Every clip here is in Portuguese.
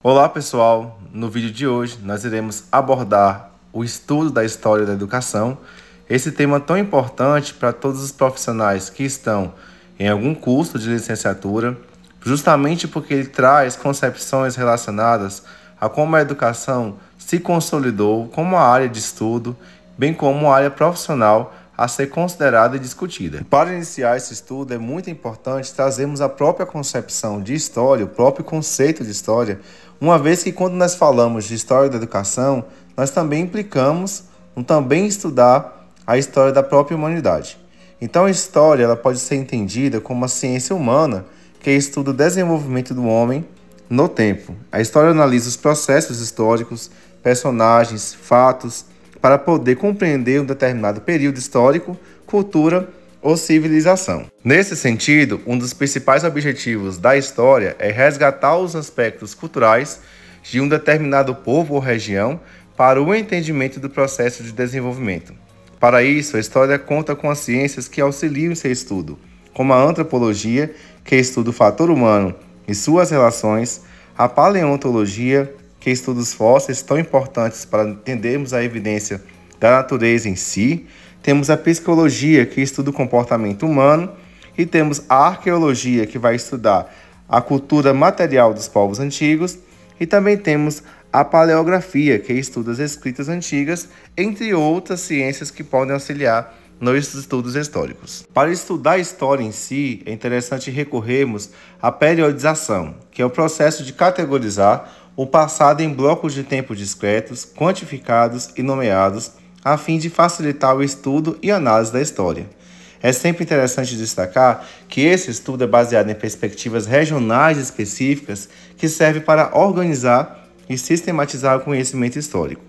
Olá pessoal, no vídeo de hoje nós iremos abordar o estudo da história da educação, esse tema tão importante para todos os profissionais que estão em algum curso de licenciatura, justamente porque ele traz concepções relacionadas a como a educação se consolidou como a área de estudo, bem como a área profissional a ser considerada e discutida. Para iniciar esse estudo é muito importante trazermos a própria concepção de história, o próprio conceito de história, uma vez que quando nós falamos de história da educação, nós também implicamos em também estudar a história da própria humanidade. Então a história ela pode ser entendida como uma ciência humana que estuda o desenvolvimento do homem no tempo. A história analisa os processos históricos, personagens, fatos, para poder compreender um determinado período histórico, cultura ou civilização. Nesse sentido, um dos principais objetivos da história é resgatar os aspectos culturais de um determinado povo ou região para o entendimento do processo de desenvolvimento. Para isso, a história conta com as ciências que auxiliam em seu estudo, como a antropologia, que estuda o fator humano e suas relações, a paleontologia, que estuda os fósseis tão importantes para entendermos a evidência da natureza em si, temos a psicologia, que estuda o comportamento humano, e temos a arqueologia, que vai estudar a cultura material dos povos antigos, e também temos a paleografia, que estuda as escritas antigas, entre outras ciências que podem auxiliar nos estudos históricos. Para estudar a história em si, é interessante recorrermos à periodização, que é o processo de categorizar o passado em blocos de tempo discretos, quantificados e nomeados, a fim de facilitar o estudo e análise da história. É sempre interessante destacar que esse estudo é baseado em perspectivas regionais específicas que servem para organizar e sistematizar o conhecimento histórico.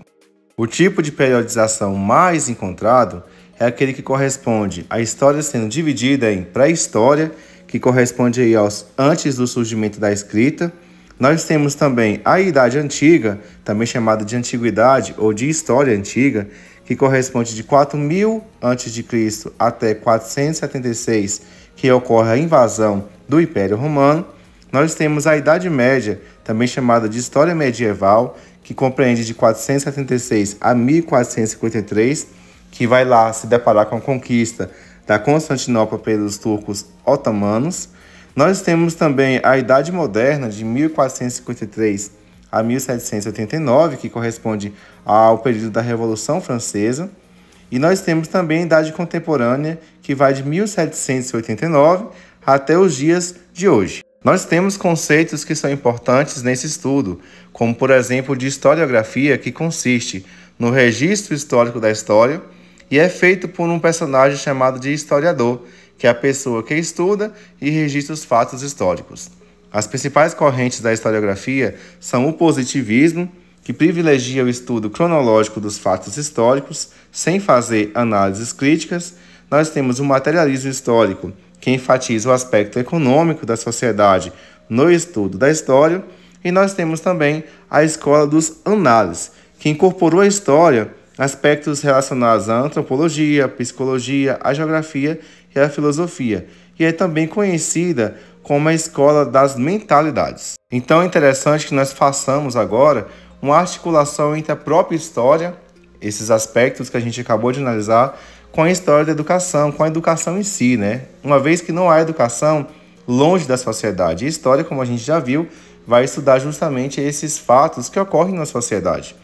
O tipo de periodização mais encontrado é aquele que corresponde à história sendo dividida em pré-história, que corresponde aí aos antes do surgimento da escrita. Nós temos também a Idade Antiga, também chamada de Antiguidade ou de História Antiga, que corresponde de 4000 a.C. até 476, que ocorre a invasão do Império Romano. Nós temos a Idade Média, também chamada de História Medieval, que compreende de 476 a 1453, que vai lá se deparar com a conquista da Constantinopla pelos turcos otomanos. Nós temos também a Idade Moderna, de 1453 a 1789, que corresponde ao período da Revolução Francesa. E nós temos também a Idade Contemporânea, que vai de 1789 até os dias de hoje. Nós temos conceitos que são importantes nesse estudo, como, por exemplo, de historiografia, que consiste no registro histórico da história e é feito por um personagem chamado de historiador, que é a pessoa que estuda e registra os fatos históricos. As principais correntes da historiografia são o positivismo, que privilegia o estudo cronológico dos fatos históricos, sem fazer análises críticas. Nós temos o materialismo histórico, que enfatiza o aspecto econômico da sociedade no estudo da história. E nós temos também a escola dos análises, que incorporou à história aspectos relacionados à antropologia, à psicologia, à geografia e à filosofia, e é também conhecida como a escola das mentalidades. Então é interessante que nós façamos agora uma articulação entre a própria história, esses aspectos que a gente acabou de analisar, com a história da educação, com a educação em si, né? Uma vez que não há educação longe da sociedade. E a história, como a gente já viu, vai estudar justamente esses fatos que ocorrem na sociedade.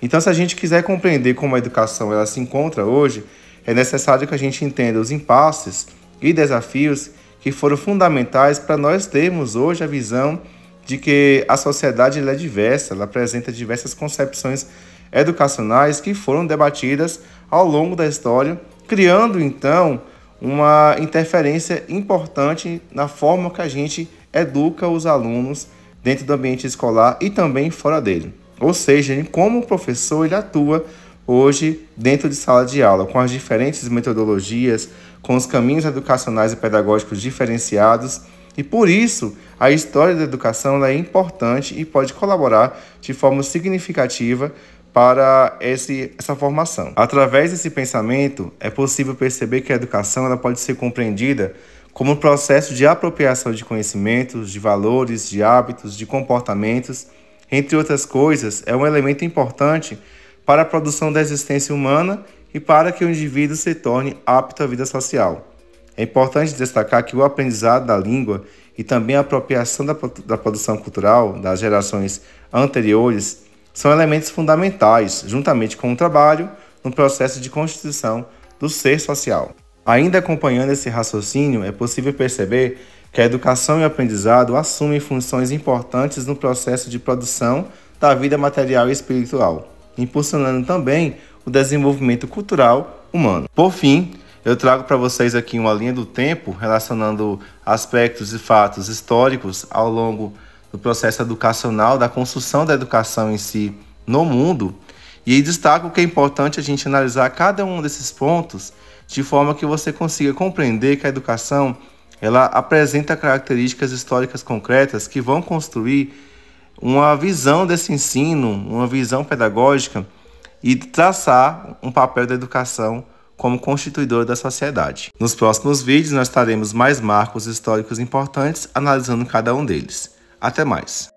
Então, se a gente quiser compreender como a educação ela se encontra hoje, é necessário que a gente entenda os impasses e desafios que foram fundamentais para nós termos hoje a visão de que a sociedade ela é diversa, ela apresenta diversas concepções educacionais que foram debatidas ao longo da história, criando, então, uma interferência importante na forma que a gente educa os alunos dentro do ambiente escolar e também fora dele. Ou seja, como o professor ele atua hoje dentro de sala de aula, com as diferentes metodologias, com os caminhos educacionais e pedagógicos diferenciados. E por isso, a história da educação ela é importante e pode colaborar de forma significativa para essa formação. Através desse pensamento, é possível perceber que a educação ela pode ser compreendida como um processo de apropriação de conhecimentos, de valores, de hábitos, de comportamentos entre outras coisas, é um elemento importante para a produção da existência humana e para que o indivíduo se torne apto à vida social. É importante destacar que o aprendizado da língua e também a apropriação da produção cultural das gerações anteriores são elementos fundamentais, juntamente com o trabalho, no processo de constituição do ser social. Ainda acompanhando esse raciocínio, é possível perceber que a educação e o aprendizado assumem funções importantes no processo de produção da vida material e espiritual, impulsionando também o desenvolvimento cultural humano. Por fim, eu trago para vocês aqui uma linha do tempo relacionando aspectos e fatos históricos ao longo do processo educacional, da construção da educação em si no mundo, e destaco que é importante a gente analisar cada um desses pontos de forma que você consiga compreender que a educação ela apresenta características históricas concretas que vão construir uma visão desse ensino, uma visão pedagógica e traçar um papel da educação como constituidor da sociedade. Nos próximos vídeos nós traremos mais marcos históricos importantes analisando cada um deles. Até mais!